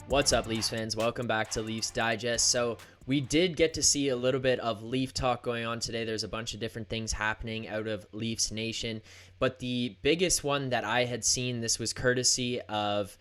What's up, Leafs fans? Welcome back to Leafs Digest. So we did get to see a little bit of Leaf talk going on today. There's a bunch of different things happening out of Leafs Nation, but the biggest one that I had seen, this was courtesy of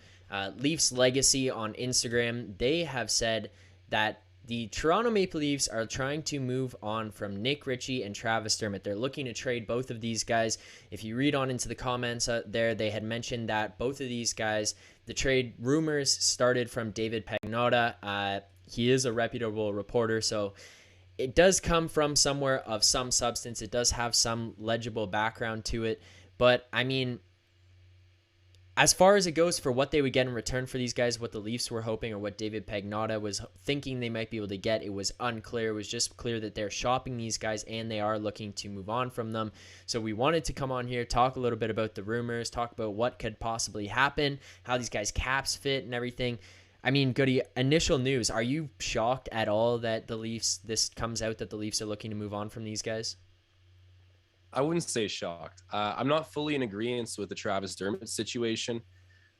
Leafs Legacy on Instagram. They have said that the Toronto Maple Leafs are trying to move on from Nick Ritchie and Travis Dermott. They're looking to trade both of these guys. If you read on into the comments there, they had mentioned that both of these guys, the trade rumors started from David Pagnotta. He is a reputable reporter, so it does come from somewhere of some substance. It does have some legible background to it. But, I mean, as far as it goes for what they would get in return for these guys, what the Leafs were hoping or what David Pagnotta was thinking they might be able to get, it was unclear. It was just clear that they're shopping these guys and they are looking to move on from them. So we wanted to come on here, talk a little bit about the rumors, talk about what could possibly happen, how these guys' caps fit and everything. I mean, Goody, initial news, are you shocked at all that this comes out that the Leafs are looking to move on from these guys? I wouldn't say shocked. I'm not fully in agreement with the Travis Dermott situation.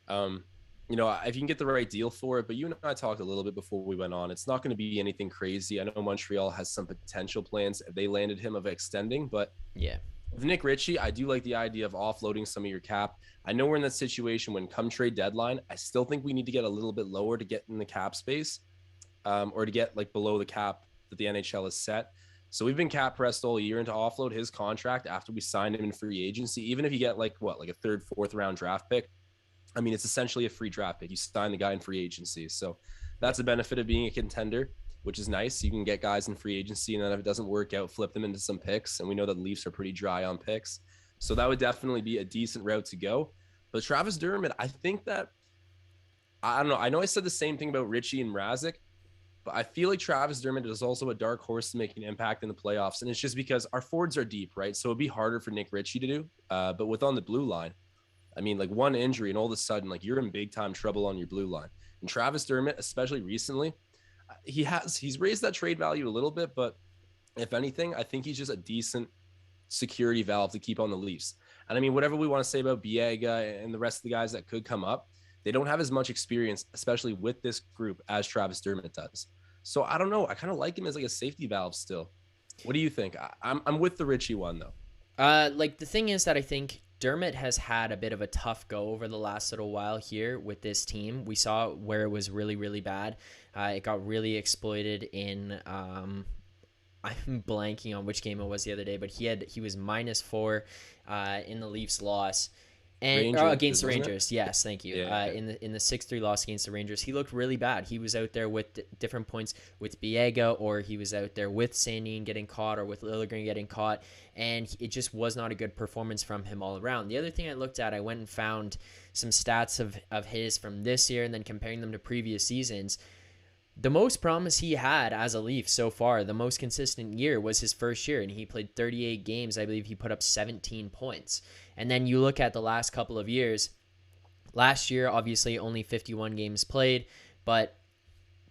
If you can get the right deal for it, but you and I talked a little bit before we went on. It's not going to be anything crazy. I know Montreal has some potential plans if they landed him of extending, but Yeah. with Nick Ritchie, I do like the idea of offloading some of your cap. I know we're in that situation when come trade deadline. I still think we need to get a little bit lower to get in the cap space, or to get like below the cap that the NHL has set. So we've been cap pressed all year, and to offload his contract after we signed him in free agency, even if you get like a third, fourth round draft pick, I mean, it's essentially a free draft pick. You sign the guy in free agency. So that's a benefit of being a contender, which is nice. You can get guys in free agency, and then if it doesn't work out, flip them into some picks. And we know that the Leafs are pretty dry on picks. So that would definitely be a decent route to go. But Travis Dermott, I think that, I don't know. I know I said the same thing about Ritchie and Mrazek, but I feel like Travis Dermott is also a dark horse to make an impact in the playoffs. And it's just because our forwards are deep, right? So it'd be harder for Nick Ritchie to do. But with on the blue line, I mean, like one injury and all of a sudden, like you're in big time trouble on your blue line. And Travis Dermott, especially recently, he's raised that trade value a little bit, but if anything, I think he's just a decent security valve to keep on the Leafs. And I mean, whatever we want to say about Biega and the rest of the guys that could come up, they don't have as much experience, especially with this group, as Travis Dermott does. So I don't know. I kind of like him as like a safety valve still. What do you think? I'm with the Ritchie one though. The thing is that I think Dermott has had a bit of a tough go over the last little while here with this team. We saw where it was really, really bad. It got really exploited in, I'm blanking on which game it was the other day, but he was -4 in the Leafs loss. And against the Rangers, yes, thank you. Yeah. In the 6-3 loss against the Rangers, he looked really bad. He was out there with different points with Biega, or he was out there with Sandin getting caught, or with Liljegren getting caught, and it just was not a good performance from him all around. The other thing I looked at, I went and found some stats of his from this year, and then comparing them to previous seasons. The most promise he had as a Leaf so far, the most consistent year, was his first year, and he played 38 games. I believe he put up 17 points. And then you look at the last couple of years. Last year, obviously, only 51 games played, but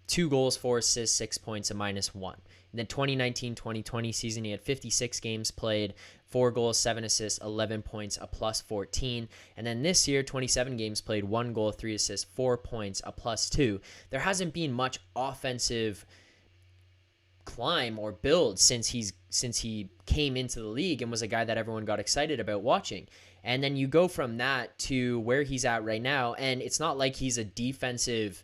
2 goals, 4 assists, 6 points, and -1. In the 2019-2020 season, he had 56 games played, 4 goals, 7 assists, 11 points, a +14. And then this year, 27 games played, 1 goal, 3 assists, 4 points, a +2. There hasn't been much offensive climb or build since he came into the league and was a guy that everyone got excited about watching. And then you go from that to where he's at right now, and it's not like he's a defensive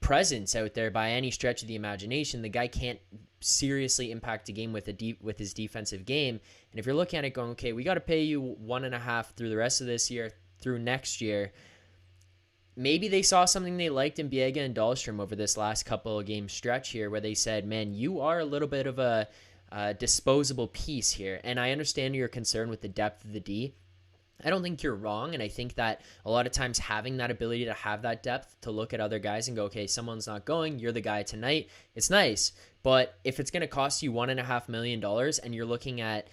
presence out there by any stretch of the imagination. The guy can't seriously impact a game with his defensive game. And if you're looking at it going, okay, we got to pay you 1.5 through the rest of this year, through next year, maybe they saw something they liked in Biega and Dahlstrom over this last couple of game stretch here, where they said, man, you are a little bit of a disposable piece here. And I understand your concern with the depth of the D. I don't think you're wrong, and I think that a lot of times having that ability to have that depth to look at other guys and go, okay, someone's not going, you're the guy tonight, it's nice. But if it's going to cost you $1.5 million and you're looking at,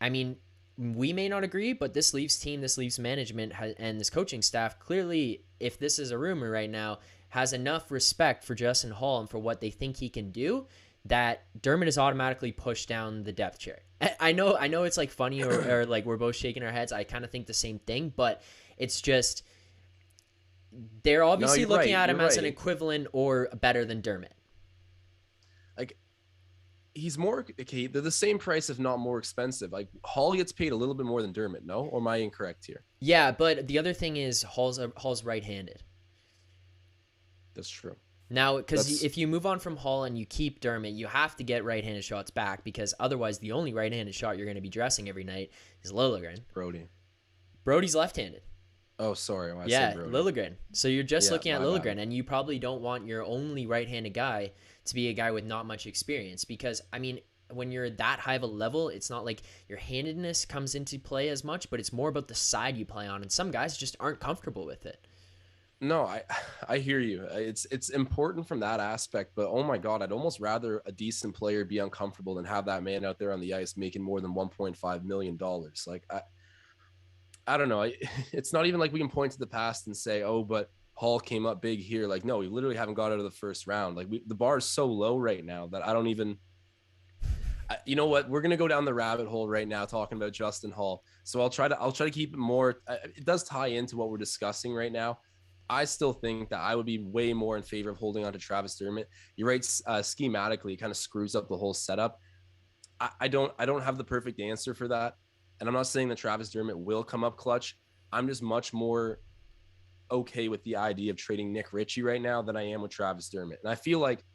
I mean, we may not agree, but this Leafs team, this Leafs management, and this coaching staff, clearly, if this is a rumor right now, has enough respect for Justin Holl and for what they think he can do, that Dermott is automatically pushed down the depth chart. I know it's like funny or like we're both shaking our heads. I kind of think the same thing, but it's just they're No, obviously you're looking right. at You're him as an right. equivalent or better than Dermott. Like he's more okay. They're the same price, if not more expensive. Like Hall gets paid a little bit more than Dermott. No, or am I incorrect here? Yeah, but the other thing is Hall's right-handed. That's true. Now, because That's if you move on from Hall and you keep Dermott, you have to get right-handed shots back because otherwise, the only right-handed shot you're going to be dressing every night is Lilligren. Brody. Brody's left-handed. Oh, sorry, I said Yeah, Brody. Lilligren. So you're just Yeah, looking at my bad. Lilligren, and you probably don't want your only right-handed guy to be a guy with not much experience because, I mean, when you're that high of a level, it's not like your handedness comes into play as much, but it's more about the side you play on, and some guys just aren't comfortable with it. No, I hear you. It's important from that aspect, but oh my God, I'd almost rather a decent player be uncomfortable than have that man out there on the ice making more than $1.5 million. Like I don't know. It's not even like we can point to the past and say, oh, but Hall came up big here. Like, no, we literally haven't got out of the first round. Like the bar is so low right now that I don't even. You know what? We're gonna go down the rabbit hole right now talking about Justin Hall. So I'll try to keep it more. It does tie into what we're discussing right now. I still think that I would be way more in favor of holding on to Travis Dermott. You're right. Schematically, it kind of screws up the whole setup. I don't have the perfect answer for that. And I'm not saying that Travis Dermott will come up clutch. I'm just much more okay with the idea of trading Nick Ritchie right now than I am with Travis Dermott. And I feel like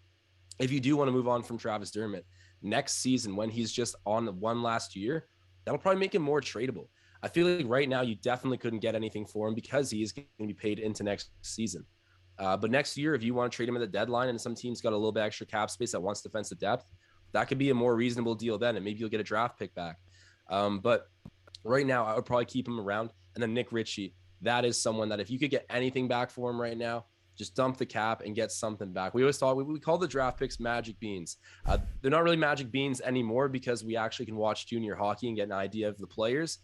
if you do want to move on from Travis Dermott next season, when he's just on one last year, that'll probably make him more tradable. I feel like right now you definitely couldn't get anything for him because he is going to be paid into next season. But next year, if you want to trade him at the deadline and some team's got a little bit extra cap space that wants defensive depth, that could be a more reasonable deal then, and maybe you'll get a draft pick back. But right now, I would probably keep him around. And then Nick Ritchie, that is someone that if you could get anything back for him right now, just dump the cap and get something back. We always thought we call the draft picks magic beans. They're not really magic beans anymore because we actually can watch junior hockey and get an idea of the players.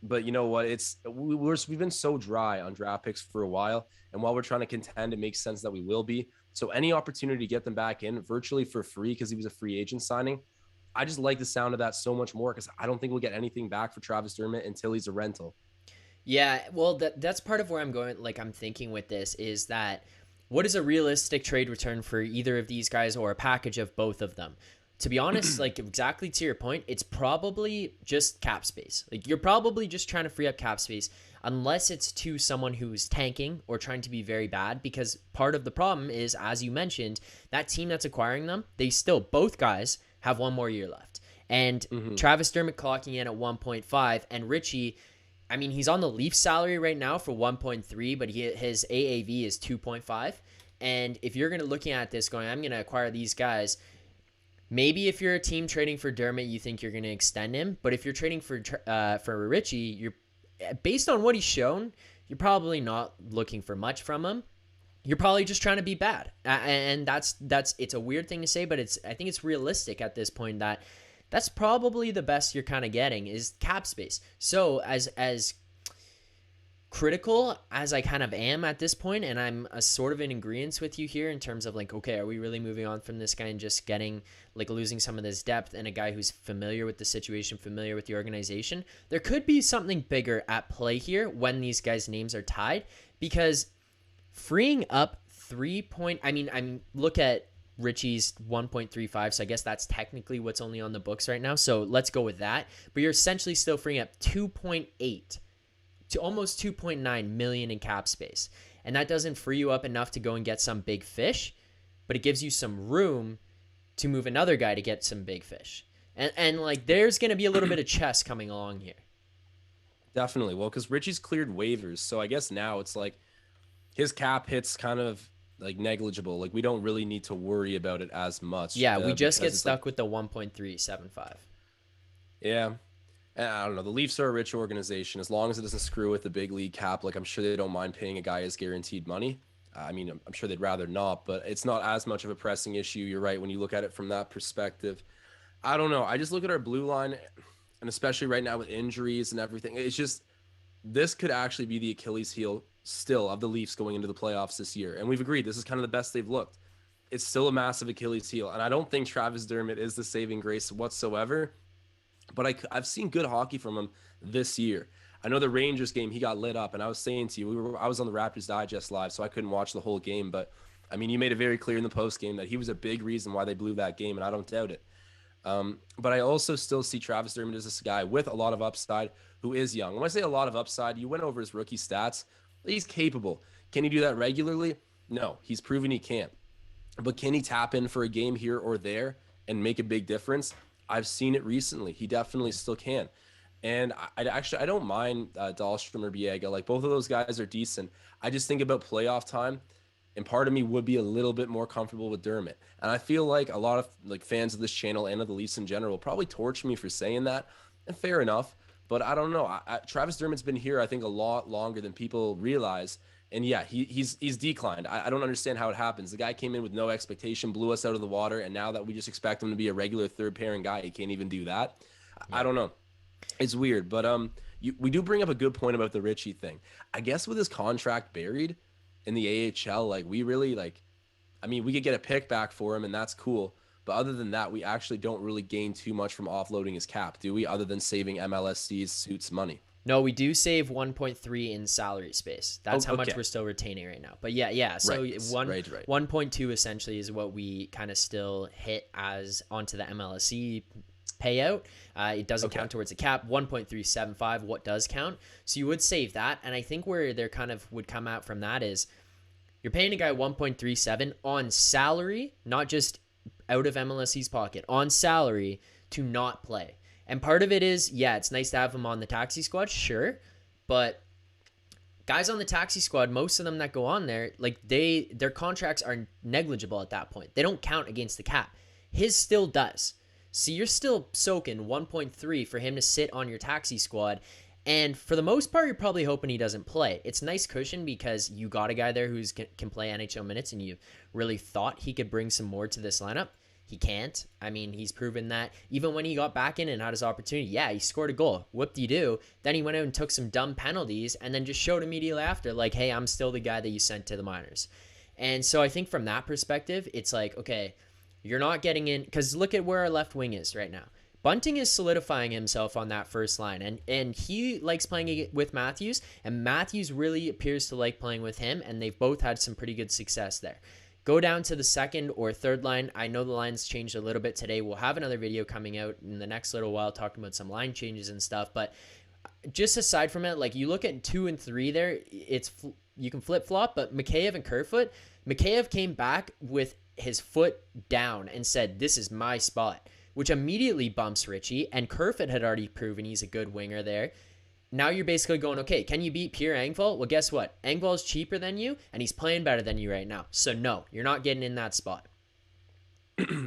But you know what? We've been so dry on draft picks for a while, and while we're trying to contend, it makes sense that we will be. So any opportunity to get them back in virtually for free because he was a free agent signing, I just like the sound of that so much more because I don't think we'll get anything back for Travis Dermott until he's a rental. Yeah, well, that's part of where I'm going. Like, I'm thinking with this is that what is a realistic trade return for either of these guys or a package of both of them? To be honest, like exactly to your point, it's probably just cap space. Like you're probably just trying to free up cap space unless it's to someone who's tanking or trying to be very bad because part of the problem is as you mentioned, that team that's acquiring them, they still both guys have one more year left. And Travis Dermott clocking in at 1.5 and Ritchie, I mean, he's on the Leafs salary right now for 1.3, but his AAV is 2.5. And if you're going to looking at this going, I'm going to acquire these guys, maybe if you're a team trading for Dermott, you think you're going to extend him. But if you're trading for Ritchie, you're based on what he's shown, you're probably not looking for much from him. You're probably just trying to be bad, and that's it's a weird thing to say, but I think it's realistic at this point that that's probably the best you're kind of getting is cap space. So as critical as I kind of am at this point, and I'm a sort of in agreement with you here in terms of like, okay, are we really moving on from this guy and just getting like losing some of this depth and a guy who's familiar with the situation, familiar with the organization? There could be something bigger at play here when these guys' names are tied because freeing up I mean, look at Ritchie's 1.35, so I guess that's technically what's only on the books right now. So let's go with that. But you're essentially still freeing up 2.8 to almost 2.9 million in cap space. And that doesn't free you up enough to go and get some big fish, but it gives you some room to move another guy to get some big fish. And like there's going to be a little bit of chess coming along here. Definitely. Well, because Richie's cleared waivers. So I guess now it's like his cap hits kind of like negligible. Like we don't really need to worry about it as much. Yeah, we just get stuck like, with the 1.375. Yeah. And I don't know. The Leafs are a rich organization. As long as it doesn't screw with the big league cap, like I'm sure they don't mind paying a guy his guaranteed money. I mean, I'm sure they'd rather not, but it's not as much of a pressing issue. You're right when you look at it from that perspective. I don't know. I just look at our blue line, and especially right now with injuries and everything, it's just this could actually be the Achilles heel still of the Leafs going into the playoffs this year. And we've agreed this is kind of the best they've looked. It's still a massive Achilles heel. And I don't think Travis Dermott is the saving grace whatsoever, but I've seen good hockey from him this year. I know the Rangers game, he got lit up, and I was saying to you, I was on the Raptors Digest live, so I couldn't watch the whole game. But I mean, you made it very clear in the post game that he was a big reason why they blew that game, and I don't doubt it. But I also still see Travis Dermott as this guy with a lot of upside who is young. When I say a lot of upside, you went over his rookie stats. He's capable. Can he do that regularly? No, he's proven he can't. But can he tap in for a game here or there and make a big difference? I've seen it recently. He definitely still can. And I don't mind Dahlstrom or Biega. Like both of those guys are decent. I just think about playoff time, and part of me would be a little bit more comfortable with Dermott. And I feel like a lot of like fans of this channel and of the Leafs in general probably torch me for saying that. And fair enough. But I don't know. Travis Dermott's been here, I think, a lot longer than people realize. And yeah, he's declined. I don't understand how it happens. The guy came in with no expectation, blew us out of the water, and now that we just expect him to be a regular third pairing guy, he can't even do that. I Yeah. don't know. It's weird, but we do bring up a good point about the Ritchie thing. I guess with his contract buried in the AHL, like we really like. I mean, we could get a pick back for him, and that's cool. But other than that, we actually don't really gain too much from offloading his cap, do we? Other than saving MLSC's suits money. No, we do save 1.3 in salary space. That's Oh, how much okay. we're still retaining right now. But yeah. So Right. 1.2 essentially is what we kind of still hit as onto the MLSE payout. It doesn't Okay. count towards the cap. 1.375, what does count? So you would save that. And I think where they're kind of would come out from that is you're paying a guy 1.37 on salary, not just out of MLSE's pocket, on salary to not play. And part of it is, yeah, it's nice to have him on the taxi squad, sure, but guys on the taxi squad, most of them that go on there, like their contracts are negligible at that point. They don't count against the cap. His still does. So you're still soaking 1.3 for him to sit on your taxi squad. And for the most part, you're probably hoping he doesn't play. It's nice cushion because you got a guy there who can play NHL minutes, and you really thought he could bring some more to this lineup. He can't. I mean, he's proven that even when he got back in and had his opportunity, yeah, he scored a goal. Whoop-de-doo. Then he went out and took some dumb penalties and then just showed immediately after, like, hey, I'm still the guy that you sent to the minors. And so I think from that perspective, it's like, okay, you're not getting in, because look at where our left wing is right now. Bunting is solidifying himself on that first line, and he likes playing with Matthews, and Matthews really appears to like playing with him, and they've both had some pretty good success there. Go down to the second or third line. I know the lines changed a little bit today. We'll have another video coming out in the next little while talking about some line changes and stuff. But just aside from it, like you look at 2 and 3 there, you can flip flop. But Mikheyev and Kerfoot, Mikheyev came back with his foot down and said, "This is my spot," which immediately bumps Ritchie. And Kerfoot had already proven he's a good winger there. Now you're basically going, okay, can you beat Pierre Engvall? Well, guess what? Engvall's cheaper than you, and he's playing better than you right now. So no, you're not getting in that spot.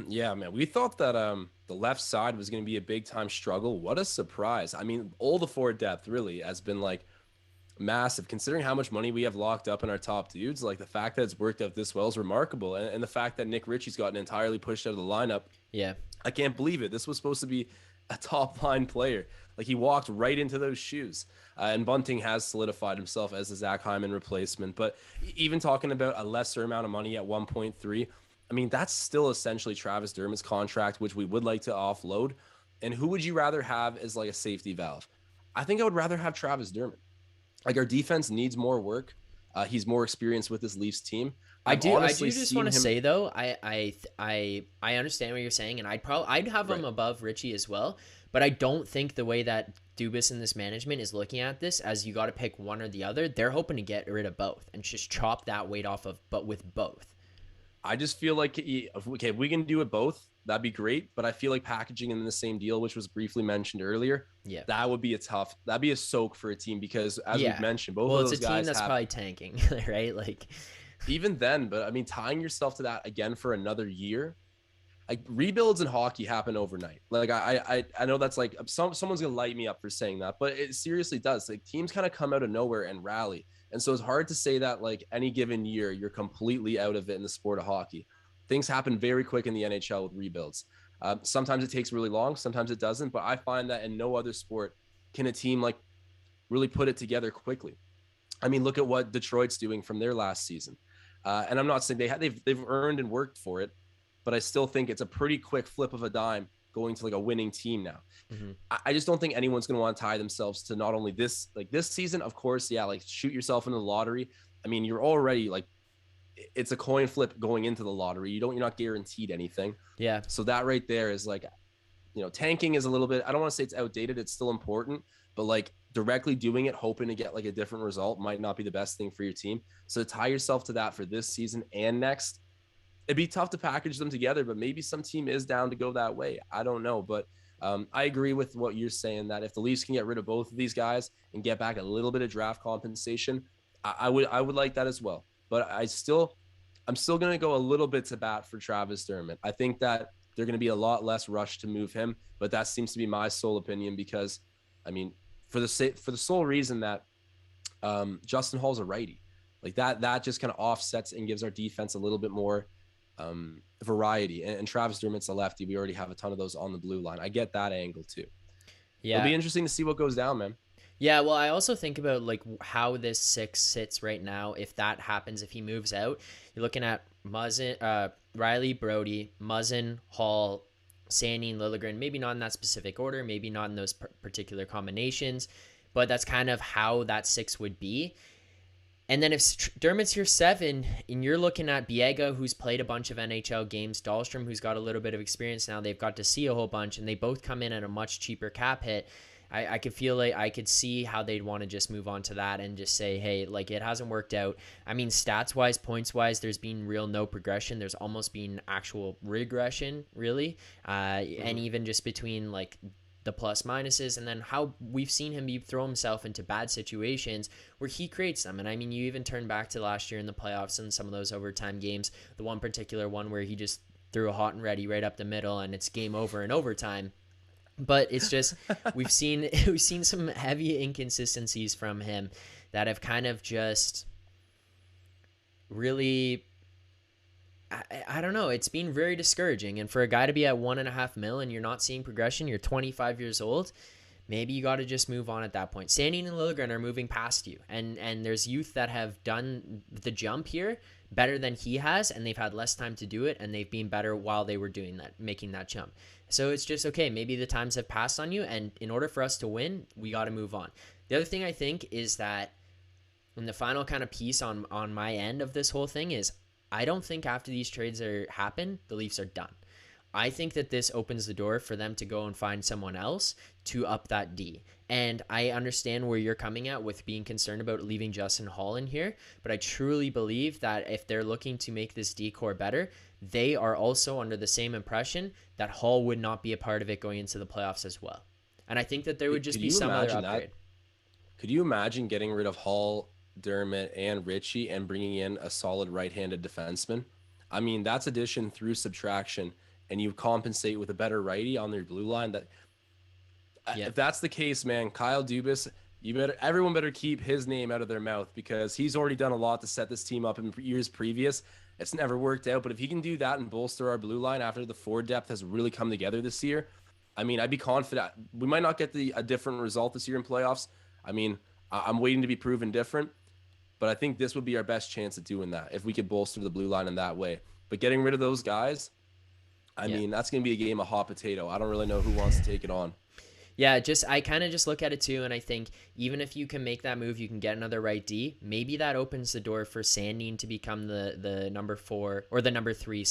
Yeah, man. We thought that the left side was going to be a big time struggle. What a surprise. I mean, all the forward depth really has been like massive considering how much money we have locked up in our top dudes. Like the fact that it's worked out this well is remarkable. And the fact that Nick Ritchie's gotten entirely pushed out of the lineup. Yeah. I can't believe it. This was supposed to be a top line player. Like he walked right into those shoes. And Bunting has solidified himself as a Zach Hyman replacement. But even talking about a lesser amount of money at 1.3, I mean, that's still essentially Travis Dermott's contract, which we would like to offload. And who would you rather have as like a safety valve? I think I would rather have Travis Dermott. Like our defense needs more work. He's more experienced with this Leafs team. I do just want to him... say though, I understand what you're saying, and I'd have him above Ritchie as well, but I don't think the way that Dubas and this management is looking at this as you got to pick one or the other. They're hoping to get rid of both and just chop that weight off of, but with both. I just feel like, okay, if we can do it both, that'd be great. But I feel like packaging in the same deal, which was briefly mentioned earlier, yeah, that'd be a soak for a team because as we've mentioned, both of those guys it's a team that's probably tanking, right? Like even then, but I mean, tying yourself to that again for another year, like rebuilds in hockey happen overnight. Like I know that's like someone's gonna light me up for saying that, but it seriously does. Like teams kind of come out of nowhere and rally. And so it's hard to say that like any given year you're completely out of it in the sport of hockey. Things happen very quick in the NHL with rebuilds. Sometimes it takes really long, sometimes it doesn't. But I find that in no other sport can a team like really put it together quickly. I mean, look at what Detroit's doing from their last season. And I'm not saying they've earned and worked for it, but I still think it's a pretty quick flip of a dime going to like a winning team now. Hmm. I just don't think anyone's going to want to tie themselves to not only this season, of course, yeah, like shoot yourself into the lottery. I mean, you're already like, it's a coin flip going into the lottery. You're not guaranteed anything. Yeah. So that right there is like, tanking is a little bit, I don't want to say it's outdated. It's still important, but like directly doing it, hoping to get like a different result might not be the best thing for your team. So to tie yourself to that for this season and next, it'd be tough to package them together, but maybe some team is down to go that way. I don't know, but I agree with what you're saying that if the Leafs can get rid of both of these guys and get back a little bit of draft compensation, I would like that as well. But I'm still going to go a little bit to bat for Travis Dermott. I think that they're going to be a lot less rushed to move him, but that seems to be my sole opinion because, I mean, for the sole reason that Justin Hall's a righty, like that just kind of offsets and gives our defense a little bit more variety. And Travis Dermott's a lefty. We already have a ton of those on the blue line. I get that angle too. It'll Yeah. be interesting to see what goes down, man. Yeah, well, I also think about like how this six sits right now. If that happens, if he moves out, you're looking at Muzzin, Riley, Brody, Muzzin, Hall, Sandin, Liljegren. Maybe not in that specific order, maybe not in those particular combinations, but that's kind of how that six would be. And then if Dermott's your seven, and you're looking at Biega, who's played a bunch of NHL games, Dahlstrom, who's got a little bit of experience now, they've got to see a whole bunch, and they both come in at a much cheaper cap hit. I could feel like I could see how they'd want to just move on to that and just say, hey, like it hasn't worked out. I mean, stats wise, points wise, there's been real no progression. There's almost been actual regression, really. And even just between like the plus minuses and then how we've seen him throw himself into bad situations where he creates them. And I mean, you even turn back to last year in the playoffs and some of those overtime games, the one particular one where he just threw a hot and ready right up the middle and it's game over in overtime. But it's just we've seen some heavy inconsistencies from him that have kind of just really I don't know. It's been very discouraging. And for a guy to be at $1.5 million and you're not seeing progression, you're 25 years old, maybe you got to just move on at that point. Sandin and Liljegren are moving past you. And there's youth that have done the jump here better than he has, and they've had less time to do it, and they've been better while they were doing that, making that jump. So it's just, okay, maybe the times have passed on you, and in order for us to win, we got to move on. The other thing I think is that, and the final kind of piece on my end of this whole thing is, I don't think after these trades happen, the Leafs are done. I think that this opens the door for them to go and find someone else to up that D. And I understand where you're coming at with being concerned about leaving Justin Hall in here, but I truly believe that if they're looking to make this D core better, they are also under the same impression that Hall would not be a part of it going into the playoffs as well. And I think that there would just be some other upgrade. Could you imagine getting rid of Hall, Dermott, and Ritchie and bringing in a solid right-handed defenseman? I mean, that's addition through subtraction, and you compensate with a better righty on their blue line. That If that's the case, man, Kyle Dubas, everyone better keep his name out of their mouth because he's already done a lot to set this team up in years previous. It's never worked out, but if he can do that and bolster our blue line after the forward depth has really come together this year, I mean, I'd be confident. We might not get a different result this year in playoffs. I mean, I'm waiting to be proven different, but I think this would be our best chance at doing that if we could bolster the blue line in that way. But getting rid of those guys, I mean, that's going to be a game of hot potato. I don't really know who wants to take it on. Yeah, I kind of just look at it too, and I think even if you can make that move, you can get another right D. Maybe that opens the door for Sandin to become the number 4 or the number 3,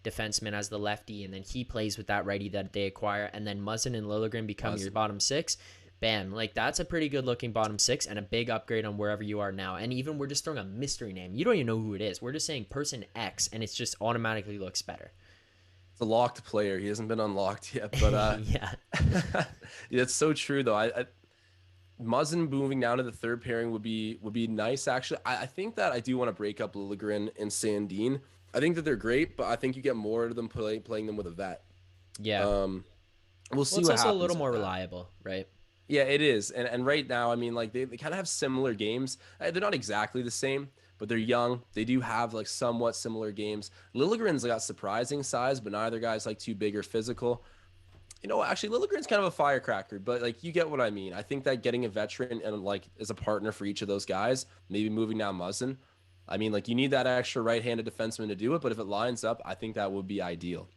defenseman as the lefty, and then he plays with that righty that they acquire, and then Muzzin and Liljegren become your bottom 6. Bam, like that's a pretty good looking bottom 6 and a big upgrade on wherever you are now. And even we're just throwing a mystery name. You don't even know who it is. We're just saying person X, and it just automatically looks better. A locked player. He hasn't been unlocked yet, but yeah, it's so true though. I Muzzin moving down to the third pairing would be nice. Actually, I think that I do want to break up Liljegren and Sandin. I think that they're great, but I think you get more of them playing them with a vet. Yeah. We'll see. It's what also happens a little more reliable, right? Yeah, it is. And right now, I mean, like they kind of have similar games. They're not exactly the same, but they're young. They do have like somewhat similar games. Liljegren's got surprising size, but neither guy's like too big or physical. You know, actually, Liljegren's kind of a firecracker, but like you get what I mean. I think that getting a veteran and like as a partner for each of those guys, maybe moving down Muzzin. I mean, like you need that extra right-handed defenseman to do it, but if it lines up, I think that would be ideal.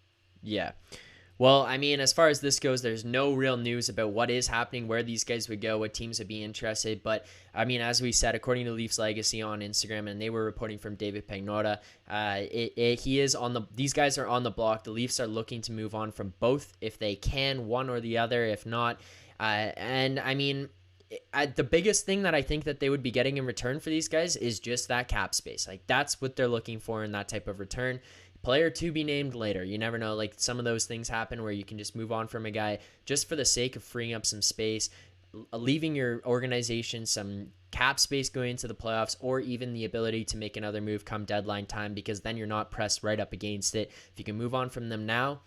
Yeah. Well, I mean, as far as this goes, there's no real news about what is happening, where these guys would go, what teams would be interested. But I mean, as we said, according to Leafs Legacy on Instagram, and they were reporting from David Pagnotta, he is on the. These guys are on the block. The Leafs are looking to move on from both if they can, one or the other. If not, and I mean, the biggest thing that I think that they would be getting in return for these guys is just that cap space. Like that's what they're looking for in that type of return. Player to be named later. You never know. Like some of those things happen where you can just move on from a guy just for the sake of freeing up some space, leaving your organization some cap space going into the playoffs, or even the ability to make another move come deadline time, because then you're not pressed right up against it. If you can move on from them now,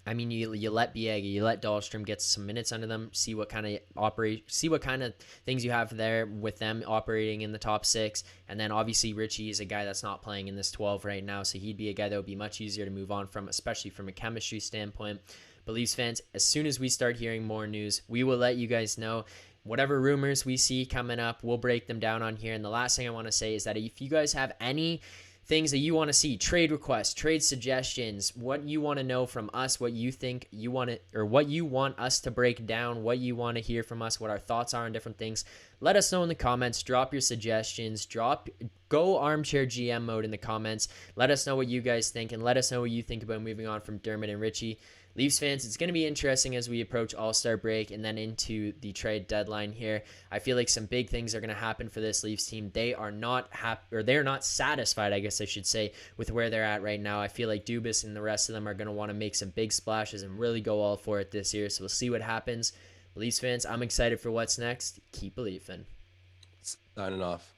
I mean, you let Biega, you let Dahlstrom get some minutes under them, see what kind of things you have there with them operating in the top six, and then obviously Ritchie is a guy that's not playing in this 12 right now, so he'd be a guy that would be much easier to move on from, especially from a chemistry standpoint. But Leafs fans, as soon as we start hearing more news, we will let you guys know. Whatever rumors we see coming up, we'll break them down on here. And the last thing I want to say is that if you guys have any things that you want to see, trade requests, trade suggestions, what you want to know from us, what you think you want to, or what you want us to break down, what you want to hear from us, what our thoughts are on different things, let us know in the comments. Drop your suggestions, go armchair GM mode in the comments. Let us know what you guys think, and let us know what you think about moving on from Dermott and Ritchie. Leafs fans, it's going to be interesting as we approach All-Star break and then into the trade deadline here. I feel like some big things are going to happen for this Leafs team. They are not happy, or they're not satisfied, I guess I should say, with where they're at right now. I feel like Dubas and the rest of them are going to want to make some big splashes and really go all for it this year. So we'll see what happens. Leafs fans, I'm excited for what's next. Keep believing. Signing off.